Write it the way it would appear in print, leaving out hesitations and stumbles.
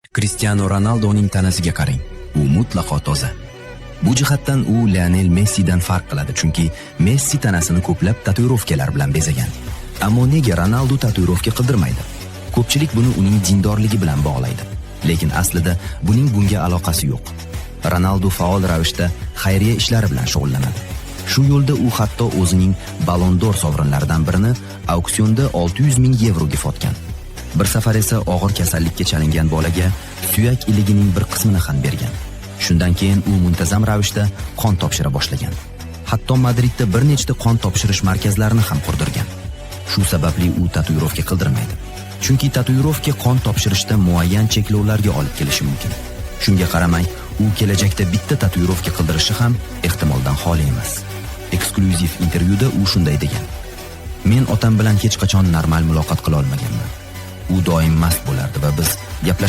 Cristiano Ronaldoning tanasiga qarang. U mutlaqo toza. Bu jihatdan u Lionel Messidan farq qiladi, chunki Messi tanasini ko'plab tatuirovkalar bilan bezagan. Ammo nega Ronaldo tatuirovka qildirmaydi? Ko'pchilik buni uning dindorligi bilan bog'laydi. Lekin aslida buning bunga aloqasi yo'q. Ronaldo faol ravishda xayriya ishlari bilan shug'ullanadi. Shu yo'lda u hatto o'zining Ballon d'Or sovrinlaridan birini auksionda 600 ming yevroga sotgan. Bir safar esa og'ir kasallikka chalingan bolaga suyak iligining bir qismini ham bergan. Shundan keyin u muntazam ravishda qon topshira boshlagan. Hatto Madridda bir nechta qon topshirish markazlarini ham qurdirgan. Shu sababli u tatuirovka qildirmaydi. Chunki tatuirovka qon topshirishda muayyan cheklovlarga olib kelishi mumkin. Shunga qaramay, u kelajakda bitta tatuirovka qildirishi ham ehtimoldan xoli emas. Eksklyuziv intervyuda u shunday degan: "Men otam bilan hech qachon normal muloqot qila olmaganman. U doim mast bo'lardi va biz gaplashib